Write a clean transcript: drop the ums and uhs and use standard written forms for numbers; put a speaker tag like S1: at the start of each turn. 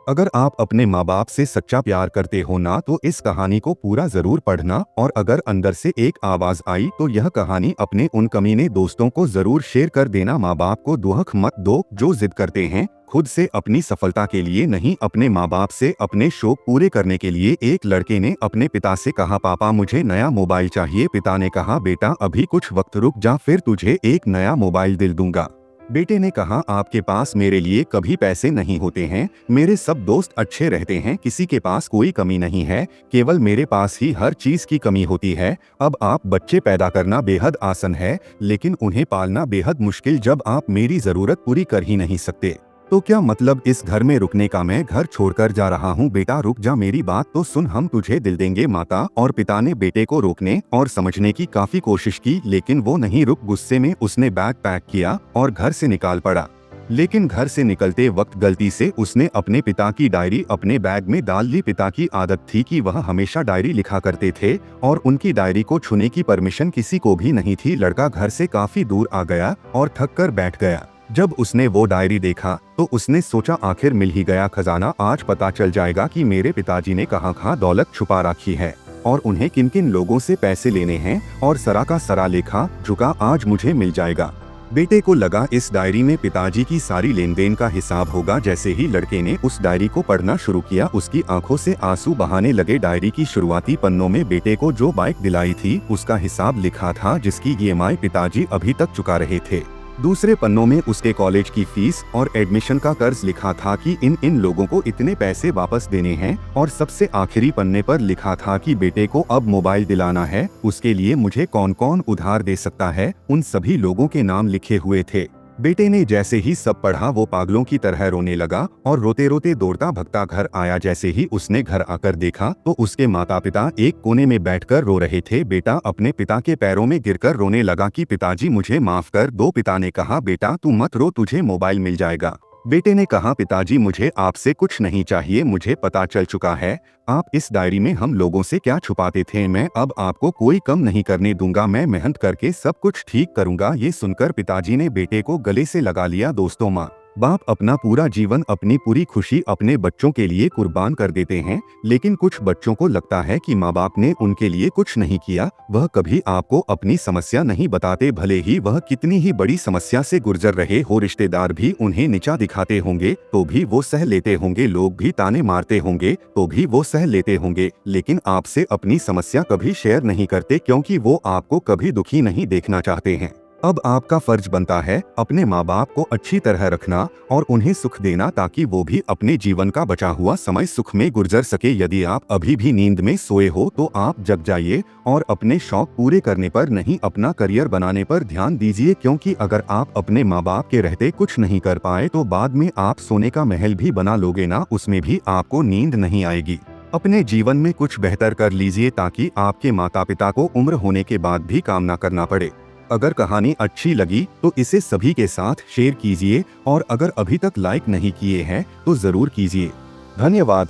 S1: अगर आप अपने माँ बाप से सच्चा प्यार करते हो ना तो इस कहानी को पूरा जरूर पढ़ना, और अगर अंदर से एक आवाज आई तो यह कहानी अपने उन कमीने दोस्तों को जरूर शेयर कर देना। माँ बाप को दुख मत दो जो जिद करते हैं खुद से अपनी सफलता के लिए नहीं, अपने माँ बाप से अपने शौक पूरे करने के लिए। एक लड़के ने अपने पिता से कहा, पापा मुझे नया मोबाइल चाहिए। पिता ने कहा, बेटा अभी कुछ वक्त रुक जा, फिर तुझे एक नया मोबाइल दिल दूंगा। बेटे ने कहा, आपके पास मेरे लिए कभी पैसे नहीं होते हैं, मेरे सब दोस्त अच्छे रहते हैं, किसी के पास कोई कमी नहीं है, केवल मेरे पास ही हर चीज की कमी होती है। अब आप बच्चे पैदा करना बेहद आसान है, लेकिन उन्हें पालना बेहद मुश्किल जब आप मेरी जरूरत पूरी कर ही नहीं सकते। तो क्या मतलब इस घर में रुकने का? मैं घर छोड़कर जा रहा हूँ। बेटा रुक जा, मेरी बात तो सुन, हम तुझे दिल देंगे। माता और पिता ने बेटे को रोकने और समझने की काफी कोशिश की, लेकिन वो नहीं रुक। गुस्से में उसने बैग पैक किया और घर से निकाल पड़ा। लेकिन घर से निकलते वक्त गलती से उसने अपने पिता की डायरी अपने बैग में डाल ली। पिता की आदत थी कि वह हमेशा डायरी लिखा करते थे और उनकी डायरी को छूने की परमिशन किसी को भी नहीं थी। लड़का घर से काफी दूर आ गया और थक कर बैठ गया। जब उसने वो डायरी देखा तो उसने सोचा, आखिर मिल ही गया खजाना। आज पता चल जाएगा कि मेरे पिताजी ने कहाँ दौलत छुपा रखी है और उन्हें किन किन लोगों से पैसे लेने हैं, और सरा का सरा लेखा झुका आज मुझे मिल जाएगा। बेटे को लगा इस डायरी में पिताजी की सारी लेन देन का हिसाब होगा। जैसे ही लड़के ने उस डायरी को पढ़ना शुरू किया, उसकी आंखों से आंसू बहाने लगे। डायरी की शुरुआती पन्नों में बेटे को जो बाइक दिलाई थी उसका हिसाब लिखा था, जिसकी ईएमआई पिताजी अभी तक चुका रहे थे। दूसरे पन्नों में उसके कॉलेज की फीस और एडमिशन का कर्ज लिखा था कि इन लोगों को इतने पैसे वापस देने हैं, और सबसे आखिरी पन्ने पर लिखा था कि बेटे को अब मोबाइल दिलाना है, उसके लिए मुझे कौन कौन उधार दे सकता है। उन सभी लोगों के नाम लिखे हुए थे। बेटे ने जैसे ही सब पढ़ा वो पागलों की तरह रोने लगा और रोते रोते दौड़ता भगता घर आया। जैसे ही उसने घर आकर देखा तो उसके माता पिता एक कोने में बैठकर रो रहे थे। बेटा अपने पिता के पैरों में गिरकर रोने लगा कि पिताजी मुझे माफ कर दो। पिता ने कहा, बेटा तू मत रो, तुझे मोबाइल मिल जाएगा। बेटे ने कहा, पिताजी मुझे आपसे कुछ नहीं चाहिए, मुझे पता चल चुका है आप इस डायरी में हम लोगों से क्या छुपाते थे। मैं अब आपको कोई कम नहीं करने दूंगा, मैं मेहनत करके सब कुछ ठीक करूंगा। ये सुनकर पिताजी ने बेटे को गले से लगा लिया। दोस्तों, माँ बाप अपना पूरा जीवन, अपनी पूरी खुशी अपने बच्चों के लिए कुर्बान कर देते हैं, लेकिन कुछ बच्चों को लगता है कि माँ बाप ने उनके लिए कुछ नहीं किया। वह कभी आपको अपनी समस्या नहीं बताते, भले ही वह कितनी ही बड़ी समस्या से गुजर रहे हो। रिश्तेदार भी उन्हें नीचा दिखाते होंगे तो भी वो सह लेते होंगे, लोग भी ताने मारते होंगे तो भी वो सह लेते होंगे, लेकिन आपसे अपनी समस्या कभी शेयर नहीं करते, क्योंकि वो आपको कभी दुखी नहीं देखना चाहते हैं। अब आपका फर्ज बनता है अपने माँ बाप को अच्छी तरह रखना और उन्हें सुख देना, ताकि वो भी अपने जीवन का बचा हुआ समय सुख में गुजर सके। यदि आप अभी भी नींद में सोए हो तो आप जग जाइए और अपने शौक पूरे करने पर नहीं, अपना करियर बनाने पर ध्यान दीजिए, क्योंकि अगर आप अपने माँ बाप के रहते कुछ नहीं कर पाए तो बाद में आप सोने का महल भी बना लोगे ना, उसमें भी आपको नींद नहीं आएगी। अपने जीवन में कुछ बेहतर कर लीजिए ताकि आपके माता पिता को उम्र होने के बाद भी काम ना करना पड़े। अगर कहानी अच्छी लगी तो इसे सभी के साथ शेयर कीजिए, और अगर अभी तक लाइक नहीं किए हैं तो जरूर कीजिए। धन्यवाद।